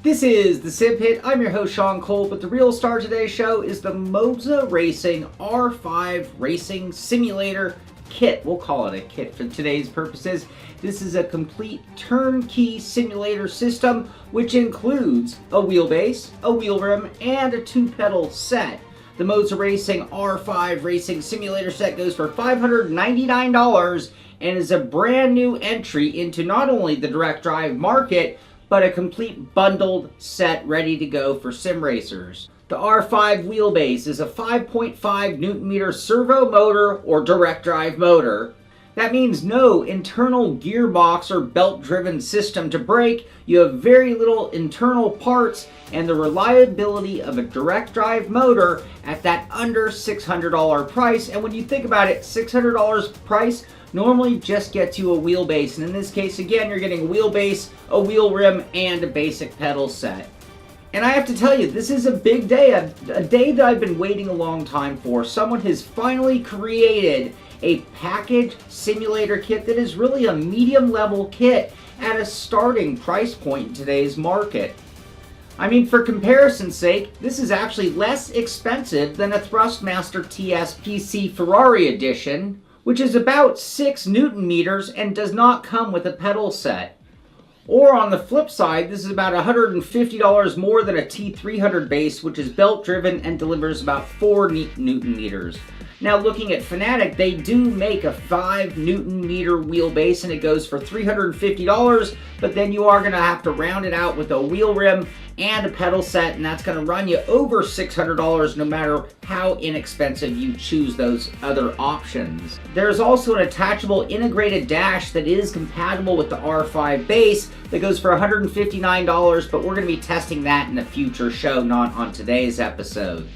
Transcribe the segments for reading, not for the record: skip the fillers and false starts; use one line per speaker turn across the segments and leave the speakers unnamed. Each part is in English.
This is the Simpit. I'm your host, Shaun Cole, but the real star of today's show is the Moza Racing R5 Racing Simulator Kit. We'll call it a kit for today's purposes. This is a complete turnkey simulator system, which includes a wheelbase, a wheel rim, and a 2-pedal set. The Moza Racing R5 Racing Simulator set goes for $599 and is a brand new entry into not only the direct drive market, but a complete bundled set ready to go for sim racers. The R5 wheelbase is a 5.5 Newton meter servo motor or direct drive motor. That means no internal gearbox or belt driven system to brake. You have very little internal parts and the reliability of a direct drive motor at that under $600 price. And when you think about it, $600 price normally just gets you a wheelbase. And in this case, again, you're getting a wheelbase, a wheel rim, and a basic pedal set. And I have to tell you, this is a big day, a day that I've been waiting a long time for. Someone has finally created a package simulator kit that is really a medium level kit at a starting price point in today's market. I mean, for comparison's sake, this is actually less expensive than a Thrustmaster TS PC Ferrari edition, which is about 6 Newton meters and does not come with a pedal set. Or on the flip side, this is about $150 more than a T300 base, which is belt driven and delivers about 4 Newton meters. Now looking at Fanatec, they do make a 5 Newton meter wheelbase and it goes for $350, but then you are going to have to round it out with a wheel rim and a pedal set, and that's going to run you over $600 no matter how inexpensive you choose those other options. There's also an attachable integrated dash that is compatible with the R5 base that goes for $159, but we're going to be testing that in a future show, not on today's episode.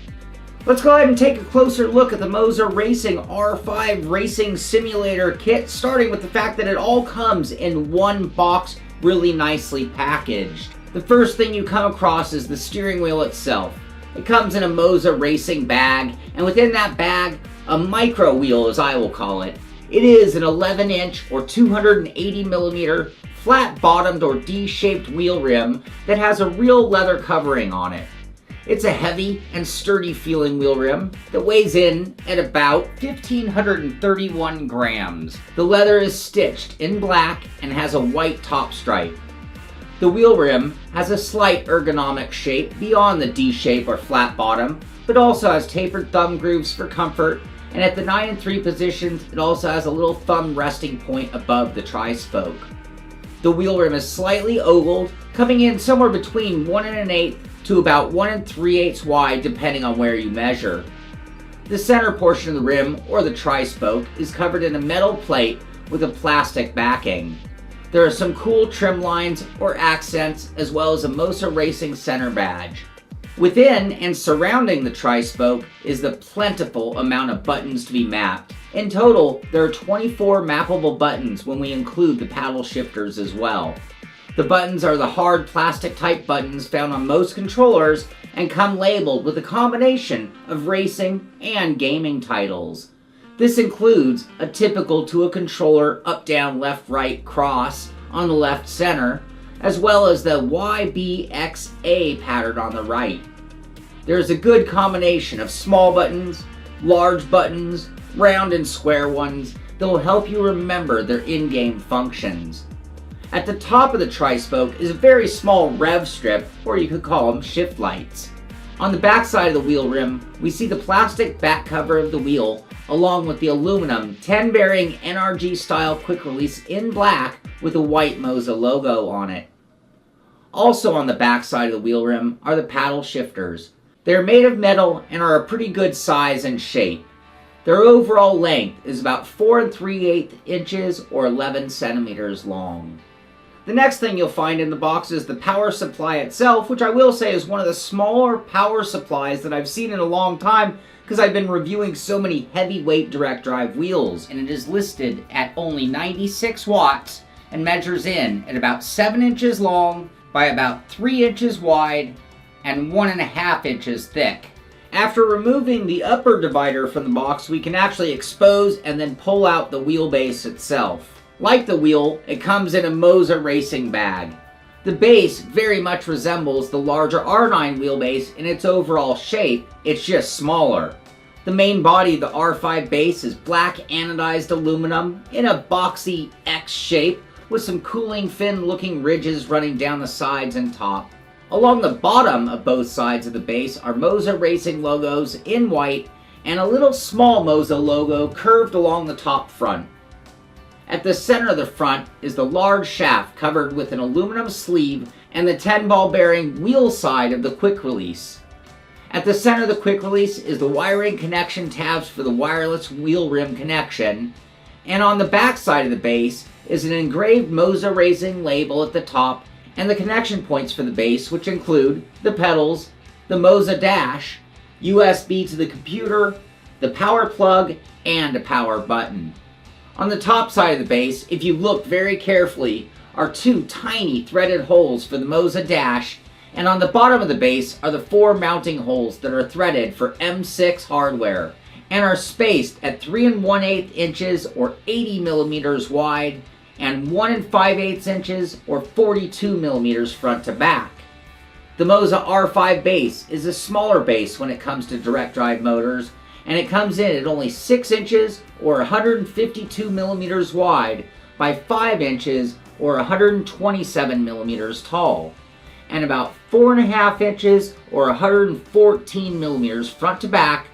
Let's go ahead and take a closer look at the Moza Racing R5 Racing Simulator Kit, starting with the fact that it all comes in one box, really nicely packaged. The first thing you come across is the steering wheel itself. It comes in a Moza Racing bag, and within that bag, a micro wheel, as I will call it. It is an 11-inch or 280mm flat-bottomed or D-shaped wheel rim that has a real leather covering on it. It's a heavy and sturdy feeling wheel rim that weighs in at about 1,531 grams. The leather is stitched in black and has a white top stripe. The wheel rim has a slight ergonomic shape beyond the D shape or flat bottom, but also has tapered thumb grooves for comfort, and at the 9 and 3 positions, it also has a little thumb resting point above the tri-spoke. The wheel rim is slightly ovaled, coming in somewhere between 1 1/8 to about 1 3/8 wide depending on where you measure. The center portion of the rim, or the tri-spoke, is covered in a metal plate with a plastic backing. There are some cool trim lines or accents, as well as a Moza Racing center badge. Within and surrounding the tri-spoke is the plentiful amount of buttons to be mapped. In total, there are 24 mappable buttons when we include the paddle shifters as well. The buttons are the hard plastic type buttons found on most controllers and come labeled with a combination of racing and gaming titles. This includes a typical to a controller up down left right cross on the left center, as well as the YBXA pattern on the right. There is a good combination of small buttons, large buttons, round and square ones that will help you remember their in-game functions. At the top of the tri-spoke is a very small rev strip, or you could call them shift lights. On the back side of the wheel rim, we see the plastic back cover of the wheel along with the aluminum 10-bearing NRG style quick release in black with a white Moza logo on it. Also on the back side of the wheel rim are the paddle shifters. They're made of metal and are a pretty good size and shape. Their overall length is about 4 3/8 inches or 11 centimeters long. The next thing you'll find in the box is the power supply itself, which I will say is one of the smaller power supplies that I've seen in a long time because I've been reviewing so many heavyweight direct drive wheels, and it is listed at only 96 watts and measures in at about 7 inches long by about 3 inches wide and 1.5 inches thick. After removing the upper divider from the box, we can actually expose and then pull out the wheelbase itself. Like the wheel, it comes in a Moza Racing bag. The base very much resembles the larger R9 wheelbase in its overall shape, it's just smaller. The main body of the R5 base is black anodized aluminum in a boxy X shape with some cooling fin looking ridges running down the sides and top. Along the bottom of both sides of the base are Moza Racing logos in white and a little small Moza logo curved along the top front. At the center of the front is the large shaft covered with an aluminum sleeve and the 10-ball bearing wheel side of the quick release. At the center of the quick release is the wiring connection tabs for the wireless wheel rim connection, and on the back side of the base is an engraved Moza Racing label at the top and the connection points for the base, which include the pedals, the Moza dash, USB to the computer, the power plug, and a power button. On the top side of the base, if you look very carefully, are two tiny threaded holes for the Moza dash, and on the bottom of the base are the 4 mounting holes that are threaded for M6 hardware and are spaced at 3 1/8 inches or 80 millimeters wide and 1 5/8 inches or 42 millimeters front to back. The Moza R5 base is a smaller base when it comes to direct drive motors, and it comes in at only 6 inches or 152 millimeters wide by 5 inches or 127 millimeters tall, and about 4.5 inches or 114 millimeters front to back,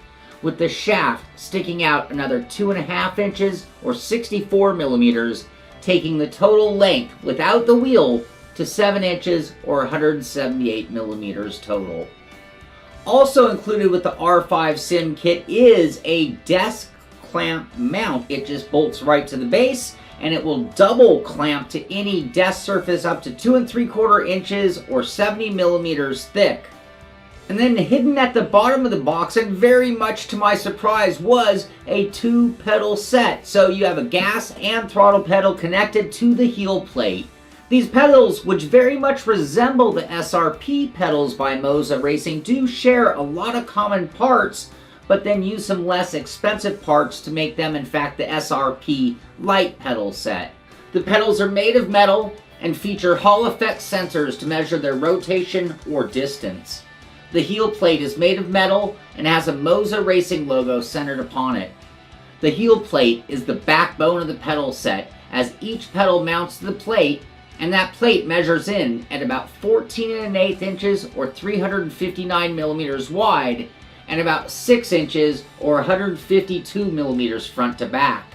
with the shaft sticking out another 2.5 inches or 64 millimeters, taking the total length without the wheel to 7 inches or 178 millimeters total. Also included with the R5 Sim kit is a desk clamp mount. It just bolts right to the base, and it will double clamp to any desk surface up to 2 3/4 inches or 70 millimeters thick. And then hidden at the bottom of the box, and very much to my surprise, was a 2-pedal set. So you have a gas and throttle pedal connected to the heel plate. These pedals, which very much resemble the SRP pedals by Moza Racing, do share a lot of common parts, but then use some less expensive parts to make them in fact the SRP light pedal set. The pedals are made of metal and feature Hall effect sensors to measure their rotation or distance. The heel plate is made of metal and has a Moza Racing logo centered upon it. The heel plate is the backbone of the pedal set, as each pedal mounts to the plate, and that plate measures in at about 14 1/8 inches or 359 millimeters wide and about 6 inches or 152 millimeters front to back.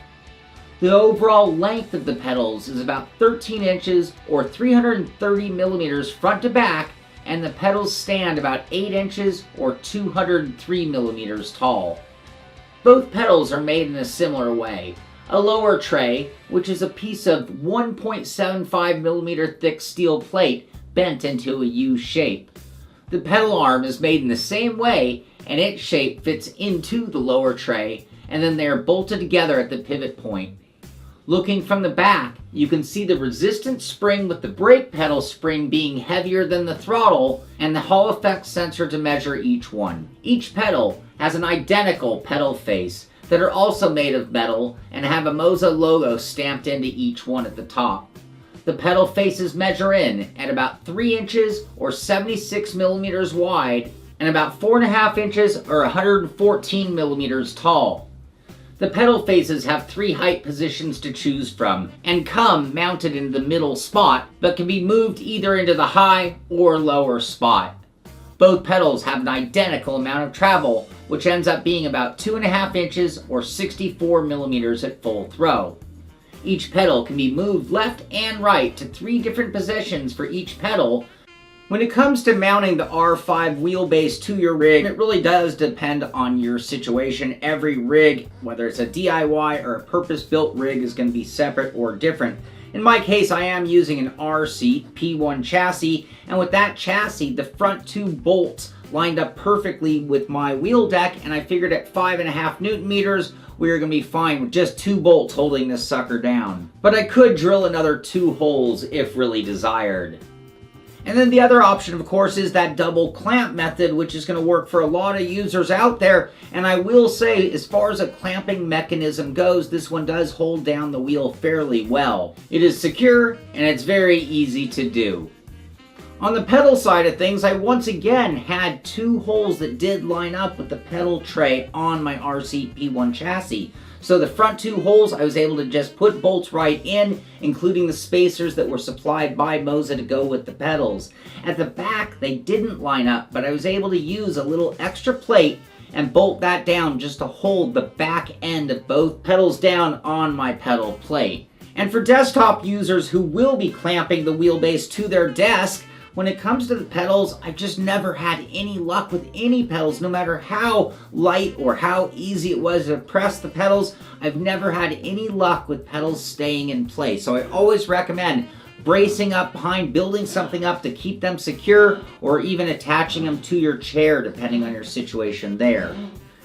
The overall length of the pedals is about 13 inches or 330 millimeters front to back, and the pedals stand about 8 inches or 203 millimeters tall. Both pedals are made in a similar way. A lower tray, which is a piece of 1.75 millimeter thick steel plate bent into a U shape. The pedal arm is made in the same way, and its shape fits into the lower tray, and then they are bolted together at the pivot point. Looking from the back, you can see the resistance spring with the brake pedal spring being heavier than the throttle, and the Hall effect sensor to measure each one. Each pedal has an identical pedal face that are also made of metal and have a Moza logo stamped into each one at the top. The pedal faces measure in at about 3 inches or 76 millimeters wide and about 4.5 inches or 114 millimeters tall. The pedal faces have 3 height positions to choose from and come mounted in the middle spot, but can be moved either into the high or lower spot. Both pedals have an identical amount of travel, which ends up being about 2.5 inches or 64 millimeters at full throw. Each pedal can be moved left and right to 3 different positions for each pedal. When it comes to mounting the R5 wheelbase to your rig, it really does depend on your situation. Every rig, whether it's a DIY or a purpose-built rig, is going to be separate or different. In my case, I am using an R-seat P1 chassis, and with that chassis, the front 2 bolts lined up perfectly with my wheel deck, and I figured at 5.5 Newton meters, we were going to be fine with just 2 bolts holding this sucker down. But I could drill another 2 holes if really desired. And then the other option, of course, is that double clamp method, which is going to work for a lot of users out there. And I will say, as far as a clamping mechanism goes, this one does hold down the wheel fairly well. It is secure, and it's very easy to do. On the pedal side of things, I once again had 2 holes that did line up with the pedal tray on my RC P1 chassis. So the front 2 holes, I was able to just put bolts right in, including the spacers that were supplied by Moza to go with the pedals. At the back, they didn't line up, but I was able to use a little extra plate and bolt that down just to hold the back end of both pedals down on my pedal plate. And for desktop users who will be clamping the wheelbase to their desk, when it comes to the pedals, I've just never had any luck with any pedals. No matter how light or how easy it was to press the pedals, I've never had any luck with pedals staying in place. So I always recommend bracing up behind, building something up to keep them secure, or even attaching them to your chair depending on your situation there.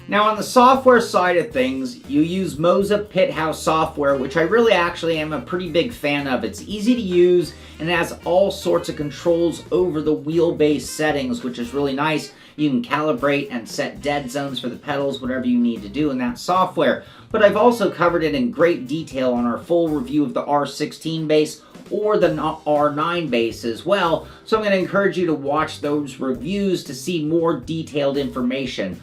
Now on the software side of things, you use Moza Pit House software, which I really actually am a pretty big fan of. It's easy to use and it has all sorts of controls over the wheelbase settings, which is really nice. You can calibrate and set dead zones for the pedals, whatever you need to do in that software. But I've also covered it in great detail on our full review of the R16 base or the R9 base as well. So I'm going to encourage you to watch those reviews to see more detailed information.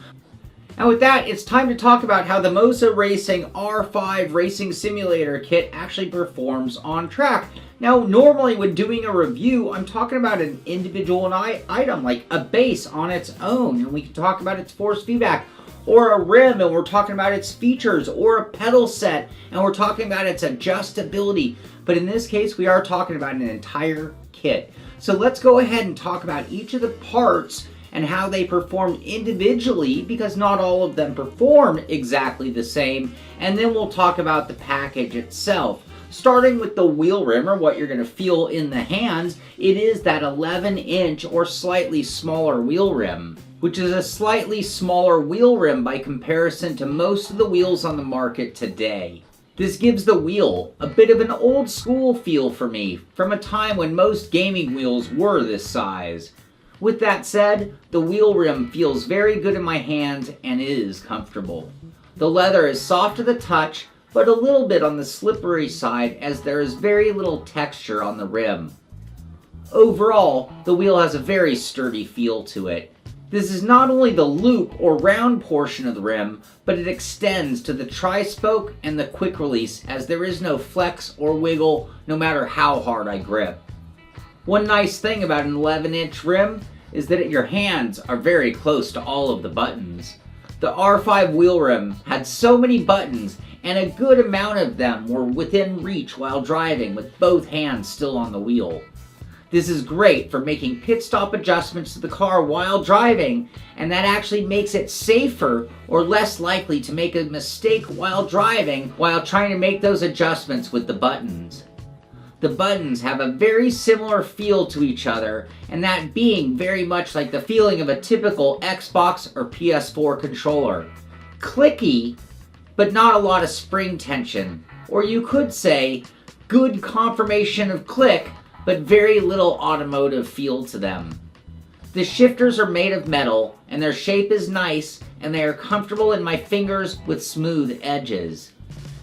And with that, it's time to talk about how the Moza Racing R5 Racing Simulator kit actually performs on track. Now, normally when doing a review, I'm talking about an individual item, like a base on its own, and we can talk about its force feedback, or a rim, and we're talking about its features, or a pedal set, and we're talking about its adjustability. But in this case, we are talking about an entire kit. So let's go ahead and talk about each of the parts and how they perform individually, because not all of them perform exactly the same, and then we'll talk about the package itself. Starting with the wheel rim, or what you're going to feel in the hands, it is that 11-inch or slightly smaller wheel rim, which is a slightly smaller wheel rim by comparison to most of the wheels on the market today. This gives the wheel a bit of an old school feel for me, from a time when most gaming wheels were this size. With that said, the wheel rim feels very good in my hands and is comfortable. The leather is soft to the touch, but a little bit on the slippery side as there is very little texture on the rim. Overall, the wheel has a very sturdy feel to it. This is not only the loop or round portion of the rim, but it extends to the tri-spoke and the quick release, as there is no flex or wiggle no matter how hard I grip. One nice thing about an 11-inch rim is that your hands are very close to all of the buttons. The R5 wheel rim had so many buttons, and a good amount of them were within reach while driving with both hands still on the wheel. This is great for making pit stop adjustments to the car while driving, and that actually makes it safer or less likely to make a mistake while driving while trying to make those adjustments with the buttons. The buttons have a very similar feel to each other, and that being very much like the feeling of a typical Xbox or PS4 controller. Clicky, but not a lot of spring tension. Or you could say, good confirmation of click, but very little automotive feel to them. The shifters are made of metal, and their shape is nice, and they are comfortable in my fingers with smooth edges.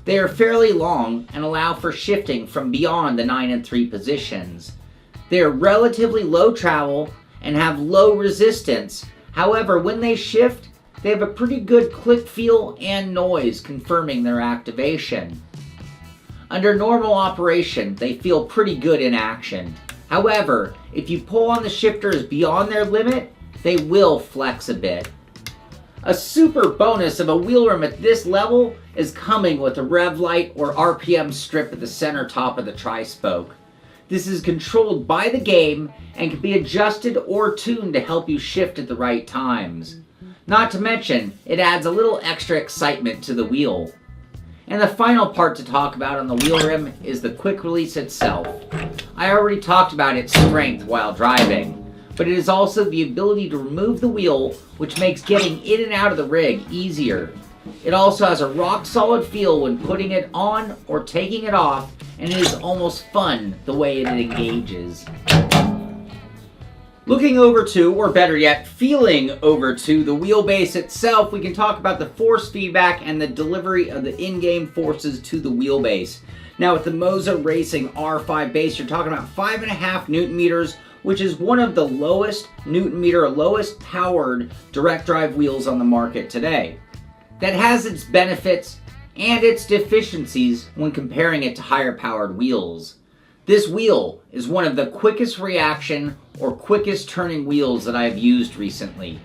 They are fairly long and allow for shifting from beyond the 9 and 3 positions. They are relatively low travel and have low resistance. However, when they shift, they have a pretty good click feel and noise, confirming their activation. Under normal operation, they feel pretty good in action. However, if you pull on the shifters beyond their limit, they will flex a bit. A super bonus of a wheel rim at this level is coming with a rev light or RPM strip at the center top of the tri-spoke. This is controlled by the game and can be adjusted or tuned to help you shift at the right times. Not to mention, it adds a little extra excitement to the wheel. And the final part to talk about on the wheel rim is the quick release itself. I already talked about its strength while driving, but it is also the ability to remove the wheel, which makes getting in and out of the rig easier. It also has a rock solid feel when putting it on or taking it off, and it is almost fun the way it engages. Looking over to, or better yet, feeling over to the wheelbase itself, we can talk about the force feedback and the delivery of the in-game forces to the wheelbase. Now with the Moza Racing R5 base, you're talking about 5.5 Newton meters which is one of the lowest Newton meter, lowest powered direct drive wheels on the market today. That has its benefits and its deficiencies when comparing it to higher powered wheels. This wheel is one of the quickest reaction or quickest turning wheels that I've used recently.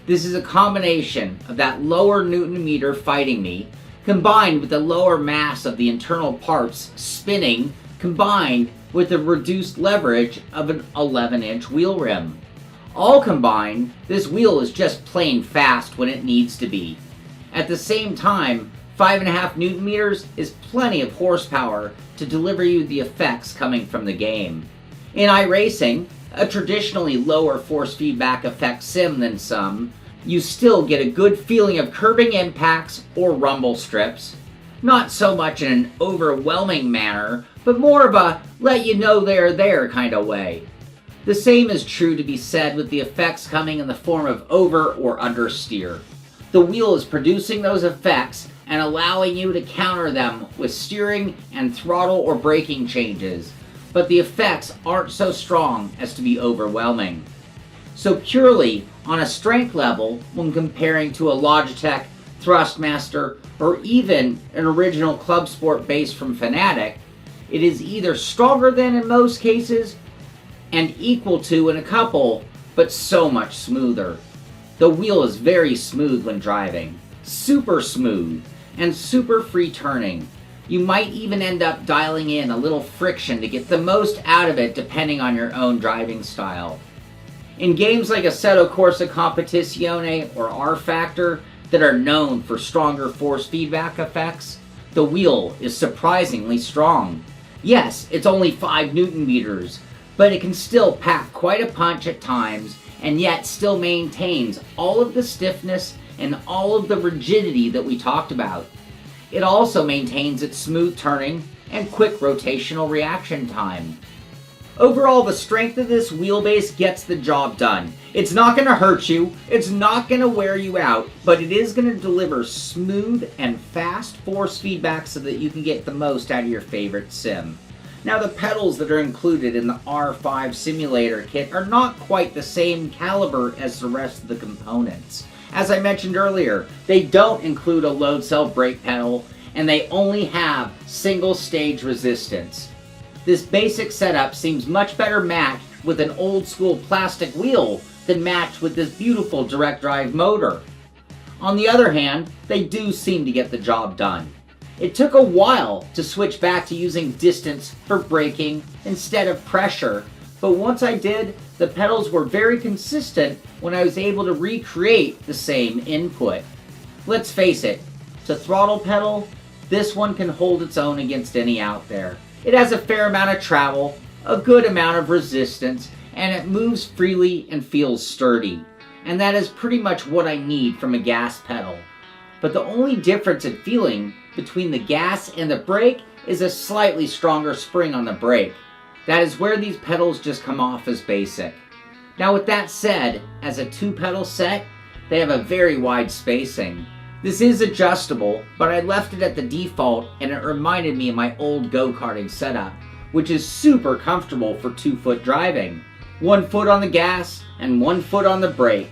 This is a combination of that lower Newton meter fighting me, combined with the lower mass of the internal parts spinning, combined with the reduced leverage of an 11-inch wheel rim. All combined, this wheel is just plain fast when it needs to be. At the same time, 5.5 Newton meters is plenty of horsepower to deliver you the effects coming from the game. In iRacing, a traditionally lower force feedback effect sim than some, you still get a good feeling of curbing impacts or rumble strips. Not so much in an overwhelming manner, but more of a let you know they're there kind of way. The same is true to be said with the effects coming in the form of over or understeer. The wheel is producing those effects and allowing you to counter them with steering and throttle or braking changes, but the effects aren't so strong as to be overwhelming. So purely on a strength level, when comparing to a Logitech, Thrustmaster, or even an original Club Sport base from Fanatec, it is either stronger than in most cases and equal to in a couple, but so much smoother. The wheel is very smooth when driving, super smooth, and super free turning. You might even end up dialing in a little friction to get the most out of it depending on your own driving style. In games like Assetto Corsa Competizione or R-Factor that are known for stronger force feedback effects, the wheel is surprisingly strong. Yes, it's only 5 Newton meters, but it can still pack quite a punch at times and yet still maintains all of the stiffness and all of the rigidity that we talked about. It also maintains its smooth turning and quick rotational reaction time. Overall, the strength of this wheelbase gets the job done. It's not going to hurt you, it's not going to wear you out, but it is going to deliver smooth and fast force feedback so that you can get the most out of your favorite sim. Now, the pedals that are included in the R5 simulator kit are not quite the same caliber as the rest of the components. As I mentioned earlier, they don't include a load cell brake pedal, and they only have single stage resistance. This basic setup seems much better matched with an old school plastic wheel than matched with this beautiful direct drive motor. On the other hand, they do seem to get the job done. It took a while to switch back to using distance for braking instead of pressure, but once I did, the pedals were very consistent when I was able to recreate the same input. Let's face it, to throttle pedal, this one can hold its own against any out there. It has a fair amount of travel, a good amount of resistance, and it moves freely and feels sturdy. And that is pretty much what I need from a gas pedal. But the only difference in feeling between the gas and the brake is a slightly stronger spring on the brake. That is where these pedals just come off as basic. Now with that said, as a 2-pedal set, they have a very wide spacing. This is adjustable, but I left it at the default and it reminded me of my old go-karting setup, which is super comfortable for 2-foot driving. 1 foot on the gas and 1 foot on the brake.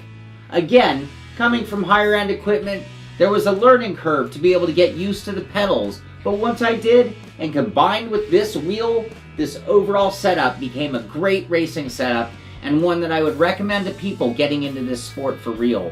Again, coming from higher end equipment, there was a learning curve to be able to get used to the pedals, but once I did, and combined with this wheel, this overall setup became a great racing setup and one that I would recommend to people getting into this sport for real.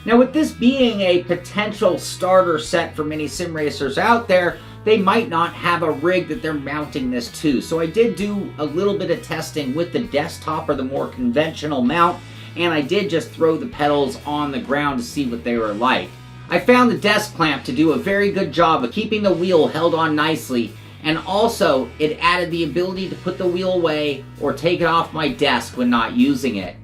Now with this being a potential starter set for many sim racers out there, they might not have a rig that they're mounting this to. So I did do a little bit of testing with the desktop or the more conventional mount, and I did just throw the pedals on the ground to see what they were like. I found the desk clamp to do a very good job of keeping the wheel held on nicely, and also it added the ability to put the wheel away or take it off my desk when not using it.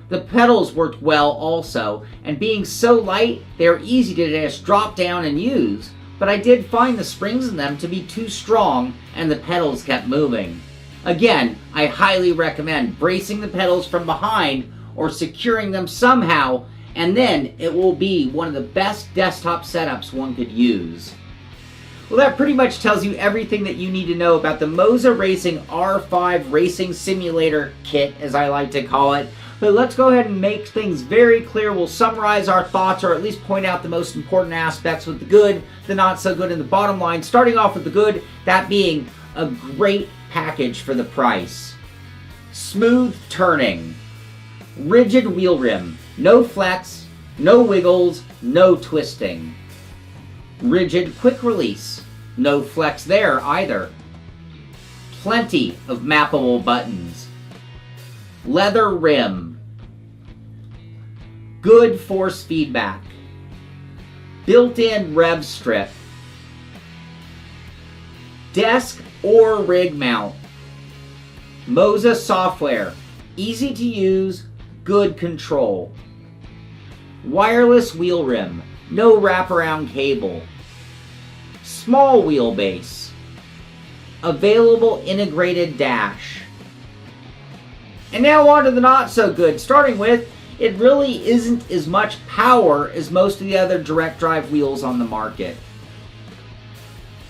The pedals worked well also, and being so light, they are easy to just drop down and use, but I did find the springs in them to be too strong and the pedals kept moving. Again, I highly recommend bracing the pedals from behind or securing them somehow, and then it will be one of the best desktop setups one could use. Well, that pretty much tells you everything that you need to know about the Moza Racing R5 Racing Simulator Kit, as I like to call it. But let's go ahead and make things very clear. We'll summarize our thoughts, or at least point out the most important aspects with the good, the not so good, and the bottom line. Starting off with the good, that being a great package for the price. Smooth turning. Rigid wheel rim. No flex, no wiggles, no twisting. Rigid quick release. No flex there either. Plenty of mappable buttons. Leather rim. Good force feedback. Built-in rev strip. Desk or rig mount. Moza software. Easy to use, good control. Wireless wheel rim. No wraparound cable. Small wheelbase. Available integrated dash. And now on to the not so good. Starting with, it really isn't as much power as most of the other direct drive wheels on the market.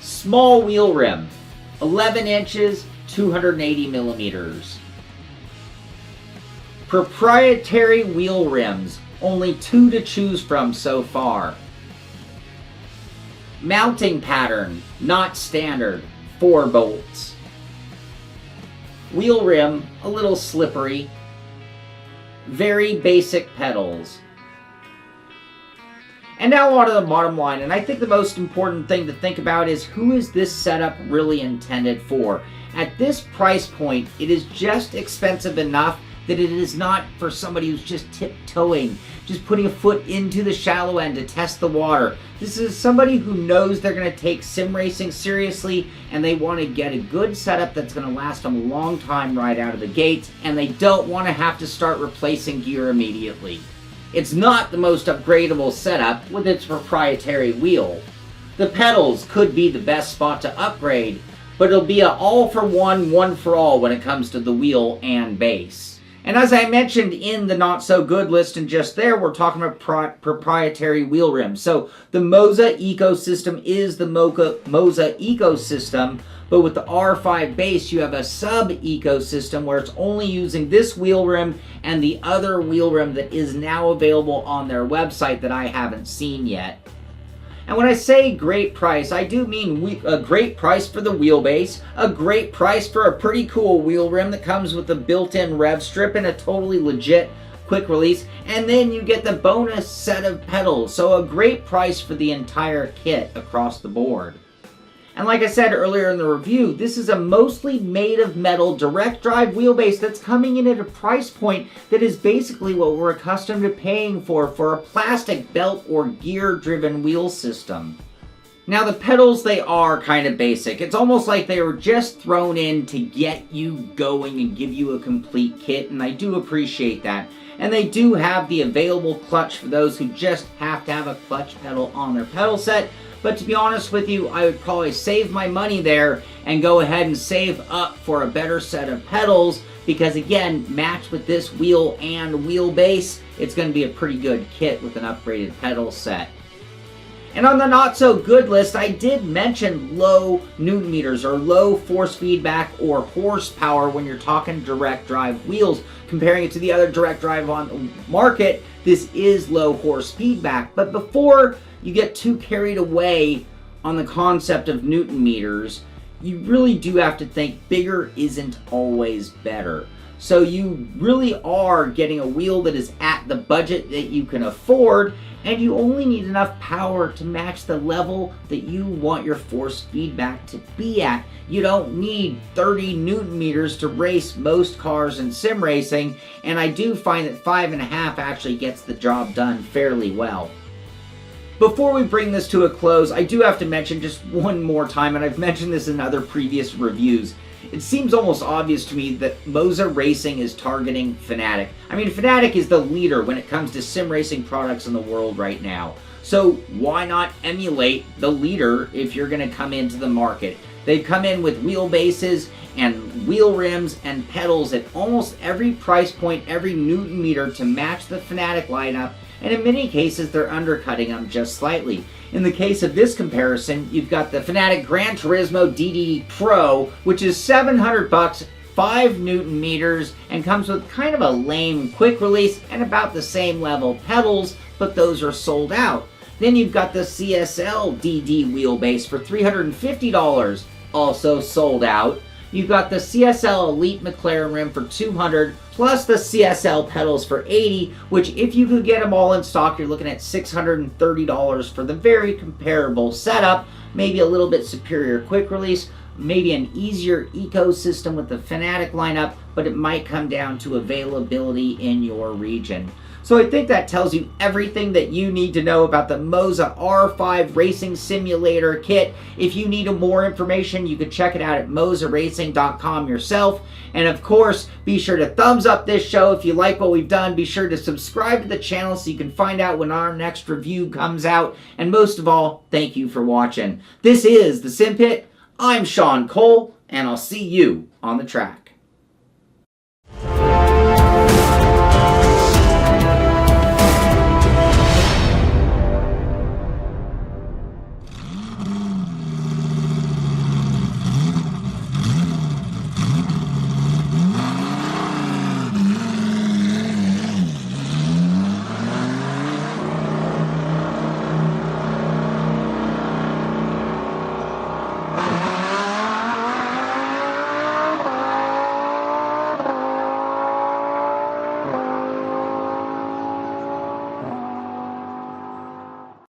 Small wheel rim. 11 inches, 280 millimeters. Proprietary wheel rims. Only 2 to choose from so far. Mounting pattern, not standard, 4 bolts. Wheel rim, a little slippery. Very basic pedals. And now on to the bottom line, and I think the most important thing to think about is, who is this setup really intended for? At this price point, it is just expensive enough that it is not for somebody who's just tiptoeing, just putting a foot into the shallow end to test the water. This is somebody who knows they're going to take sim racing seriously, and they want to get a good setup that's going to last them a long time right out of the gate, and they don't want to have to start replacing gear immediately. It's not the most upgradable setup with its proprietary wheel. The pedals could be the best spot to upgrade, but it'll be an all for one, one for all when it comes to the wheel and base. And as I mentioned in the not so good list, and just there, we're talking about proprietary wheel rims. So the Moza ecosystem is the Moza ecosystem, but with the R5 base, you have a sub ecosystem where it's only using this wheel rim and the other wheel rim that is now available on their website that I haven't seen yet. And when I say great price, I do mean a great price for the wheelbase, a great price for a pretty cool wheel rim that comes with a built-in rev strip and a totally legit quick release, and then you get the bonus set of pedals. So a great price for the entire kit across the board. And like I said earlier in the review, this is a mostly made of metal direct drive wheelbase that's coming in at a price point that is basically what we're accustomed to paying for a plastic belt or gear driven wheel system. Now the pedals, they are kind of basic. It's almost like they were just thrown in to get you going and give you a complete kit, and I do appreciate that. And they do have the available clutch for those who just have to have a clutch pedal on their pedal set. But to be honest with you, I would probably save my money there and go ahead and save up for a better set of pedals, because again, matched with this wheel and wheelbase, it's going to be a pretty good kit with an upgraded pedal set. And on the not so good list, I did mention low Newton meters, or low force feedback or horsepower when you're talking direct drive wheels. Comparing it to the other direct drive on the market, this is low horse feedback. But before you get too carried away on the concept of Newton meters, you really do have to think bigger isn't always better. So you really are getting a wheel that is at the budget that you can afford, and you only need enough power to match the level that you want your force feedback to be at. You don't need 30 Newton meters to race most cars in sim racing, and I do find that 5.5 actually gets the job done fairly well. Before we bring this to a close, I do have to mention just one more time, and I've mentioned this in other previous reviews. It seems almost obvious to me that Moza Racing is targeting Fanatec. I mean, Fanatec is the leader when it comes to sim racing products in the world right now. So why not emulate the leader if you're going to come into the market? They've come in with wheelbases and wheel rims and pedals at almost every price point, every Newton meter to match the Fanatec lineup. and in many cases they're undercutting them just slightly. In the case of this comparison, you've got the Fanatec Gran Turismo DD Pro, which is $700, 5 Newton meters, and comes with kind of a lame quick release and about the same level pedals, but those are sold out. Then you've got the CSL DD wheelbase for $350, also sold out. You've got the CSL Elite McLaren rim for $200, plus the CSL pedals for $80, which if you could get them all in stock, you're looking at $630 for the very comparable setup, maybe a little bit superior quick release, maybe an easier ecosystem with the Fanatec lineup, but it might come down to availability in your region. So I think that tells you everything that you need to know about the Moza R5 Racing Simulator kit. If you need more information, you can check it out at mozaracing.com yourself. And of course, be sure to thumbs up this show if you like what we've done. Be sure to subscribe to the channel so you can find out when our next review comes out. And most of all, thank you for watching. This is the Simpit. I'm Shaun Cole, and I'll see you on the track.